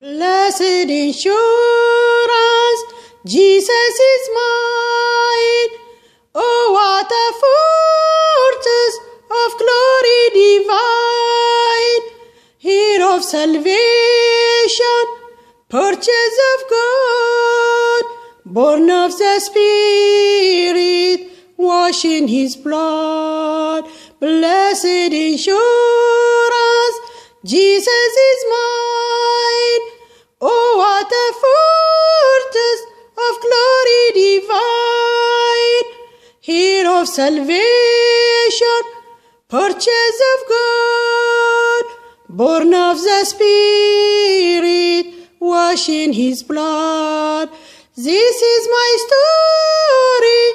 Blessed insurance, Jesus is mine. Oh, what a fortress of glory divine, here of salvation, purchase of God, born of the Spirit, washed in His blood. Blessed insurance, Jesus is mine. Oh, what a fortress of glory divine, here of salvation, purchase of God, born of the Spirit, washed in His blood. This is my story,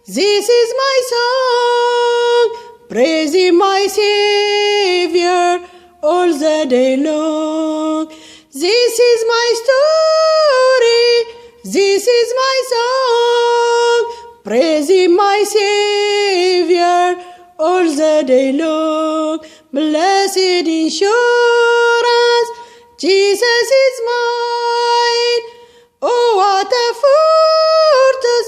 this is my song, praising my Savior all the day long. This is my story, this is my song, praising my Savior all the day long. Blessed insurance, Jesus is mine. Oh, what a fortress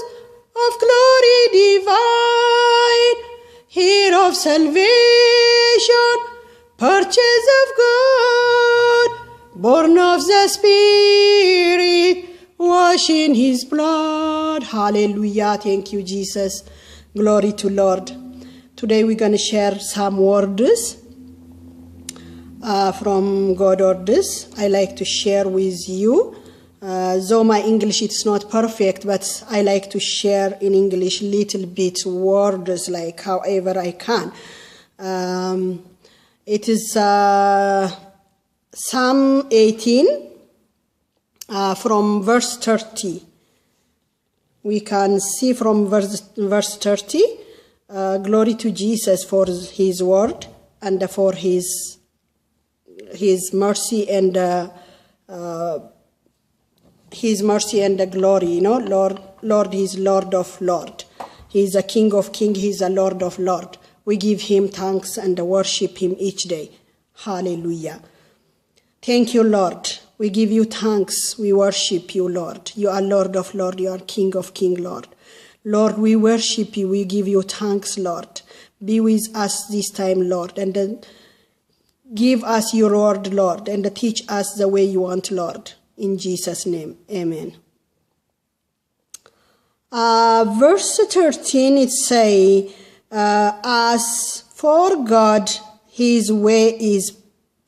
of glory divine, here of salvation, purchase of God, born of the Spirit, washed in His blood. Hallelujah. Thank you, Jesus. Glory to Lord. Today we're going to share some words from God words I like to share with you. Though my English is not perfect, but I like to share in English little bit words like however I can. It is Psalm 18 from verse 30. We can see from verse 30, glory to Jesus for His word and for His mercy and His mercy and glory. You know, Lord is Lord of Lord. He is a King of King. He is a Lord of Lord. We give Him thanks and worship Him each day. Hallelujah. Thank you, Lord. We give you thanks. We worship you, Lord. You are Lord of Lord. You are King of King, Lord. Lord, we worship you. We give you thanks, Lord. Be with us this time, Lord, and give us your word, Lord, and teach us the way you want, Lord. In Jesus' name, amen. Verse 13, it say, as for God, His way is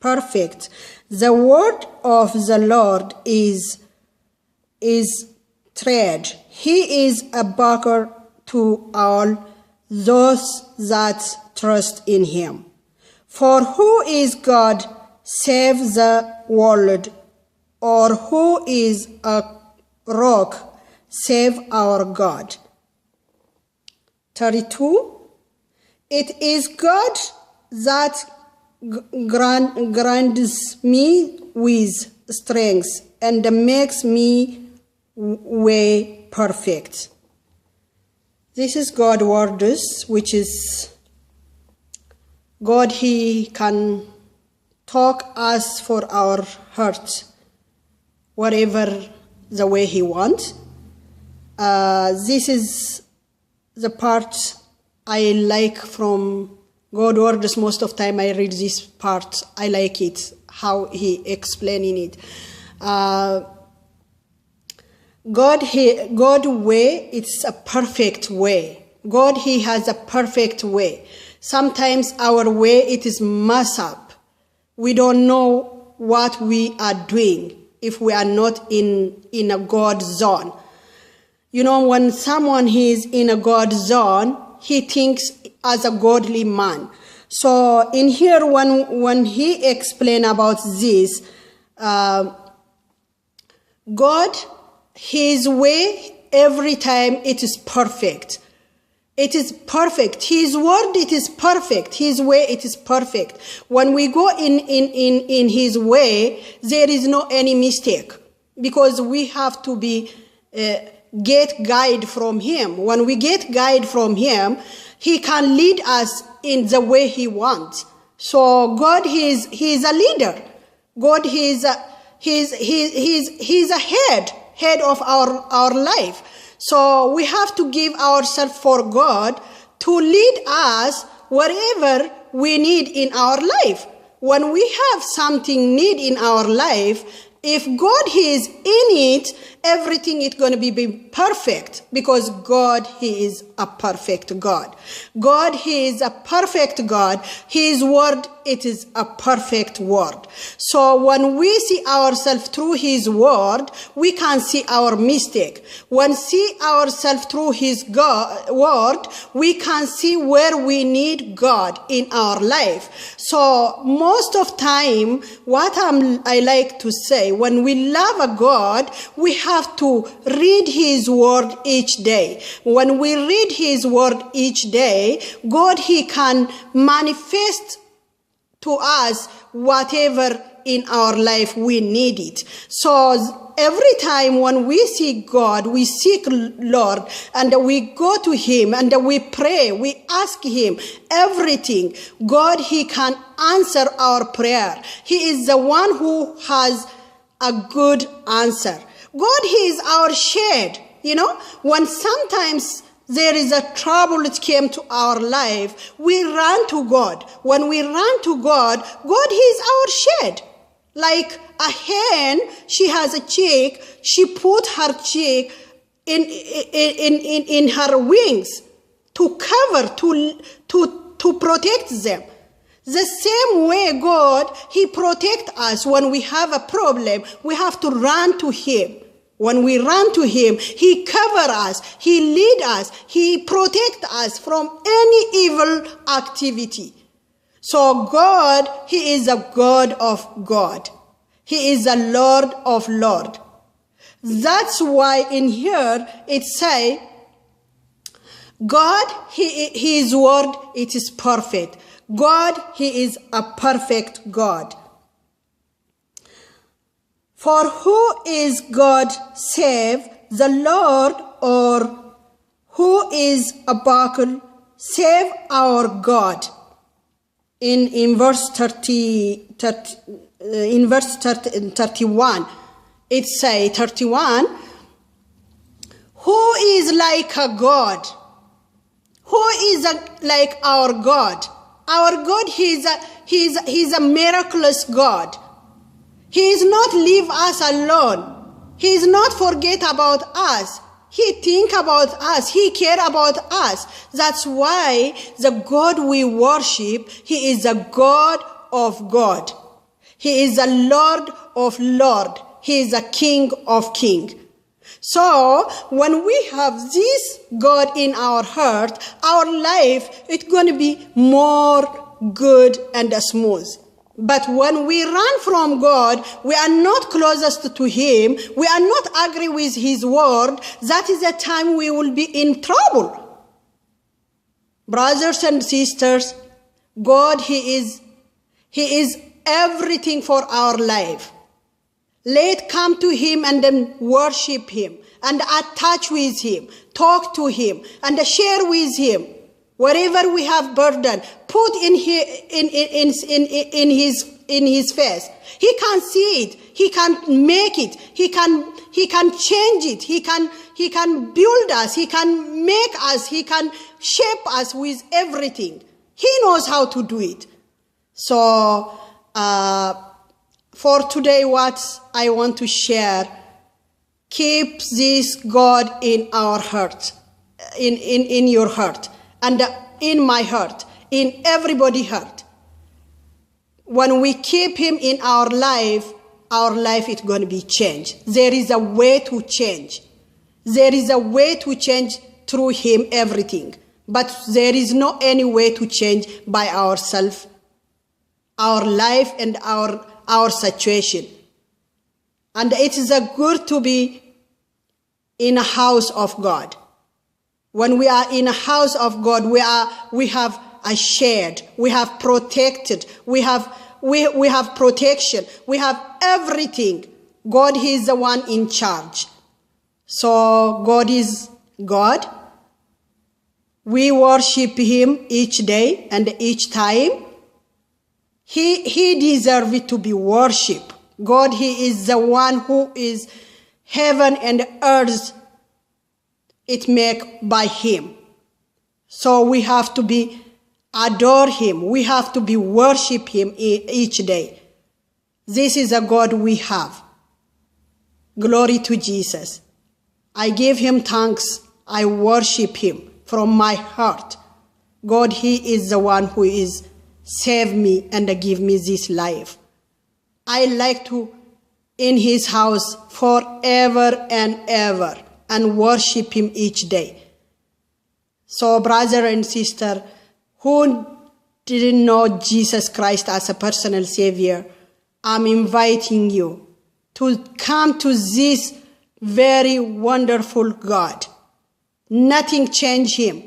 perfect. The word of the Lord is true. He is a buckler to all those that trust in Him. For who is God save the world? Or who is a rock save our God? 32. It is God that grants me with strength and makes me way perfect. This is God's words, which is God. He can talk us for our hearts, whatever the way He wants. This is the part I like from God words. Most of the time I read this part. I like it, how He explaining it. God way, it's a perfect way. God, He has a perfect way. Sometimes our way, it is mess up. We don't know what we are doing if we are not in a God zone. You know, when someone is in a God zone, he thinks as a godly man. So in here, when he explained about this, God, His way, every time it is perfect. It is perfect. His word, it is perfect. His way, it is perfect. When we go in His way, there is no any mistake, because we have to be get guide from Him. When we get guide from Him, He can lead us in the way He wants. So God, He is a leader. God, He's a head of our life. So we have to give ourselves for God to lead us wherever we need in our life. When we have something need in our life, if God is in it, everything is going to be perfect, because God, He is a perfect God. God, He is a perfect God. His word, it is a perfect word. So when we see ourselves through His word, we can see our mistake. When see ourselves through His word, we can see where we need God in our life. So most of time, what I like to say, when we love a God, we have to read His word each day. When we read His word each day, God, He can manifest to us whatever in our life we need it. So every time when we see God, we seek Lord, and we go to Him and we pray, we ask Him everything, God, He can answer our prayer. He is the one who has a good answer. God, He is our shade. You know, when sometimes there is a trouble that came to our life, we run to God. When we run to God, God, He is our shade. Like a hen, she has a chick, she put her chick in her wings to cover, to protect them. The same way God, He protects us. When we have a problem, we have to run to Him. When we run to Him, He covers us, He leads us, He protects us from any evil activity. So God, He is a God of God. He is a Lord of Lord. That's why in here it says, God, His word, it is perfect. God, He is a perfect God. For who is God save the Lord, or who is a buckle save our God? In verse 31, it say 31, who is like a God? Who is like our God? Our God, He's a miraculous God. He is not leave us alone. He is not forget about us. He think about us. He care about us. That's why the God we worship, He is a God of God. He is a Lord of Lord. He is a King of King. So when we have this God in our heart, our life, it's going to be more good and smooth. But when we run from God, we are not closest to Him, we are not agree with His word, that is the time we will be in trouble. Brothers and sisters, God, He is everything for our life. Let come to Him and then worship Him and attach with Him, talk to Him and share with Him. Wherever we have burden, put in His face. He can see it. He can make it. He can change it. He can build us. He can make us. He can shape us with everything. He knows how to do it. So for today, what I want to share, keep this God in our heart, in your heart, and in my heart, in everybody's heart. When we keep Him in our life is going to be changed. There is a way to change. There is a way to change through Him everything. But there is no any way to change by ourselves, our life and our situation. And it is a good to be in a house of God. When we are in a house of God, we have a shade, we have protected, we have protection, we have everything. God, He is the one in charge. So God is God. We worship Him each day and each time. He deserves to be worshipped, God, he is the one who is heaven and earth, it make by him. So we have to be adore him. We have to be worship him each day. This is a God we have. Glory to Jesus. I give him thanks. I worship him from my heart. God, he is the one who is save me and give me this life. I like to in his house forever and ever and worship him each day. So brother and sister who didn't know Jesus Christ as a personal savior, I'm inviting you to come to this very wonderful God. Nothing changed him.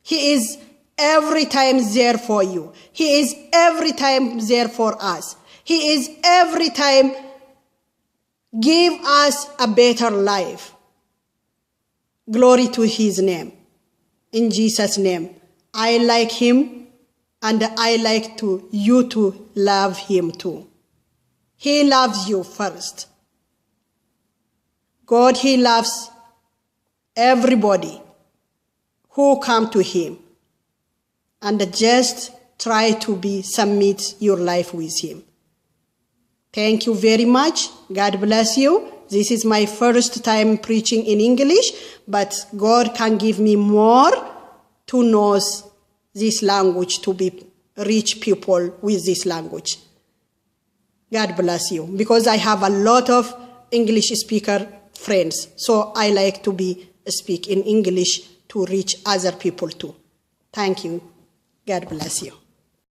He is every time there for you. He is every time there for us. He is every time give us a better life. Glory to his name. In Jesus' name. I like him and I like you to love him too. He loves you first. God, he loves everybody who come to him. And just try to submit your life with him. Thank you very much. God bless you. This is my first time preaching in English, but God can give me more to know this language, to be reach people with this language. God bless you. Because I have a lot of English speaker friends, so I like to speak in English to reach other people too. Thank you. God bless you.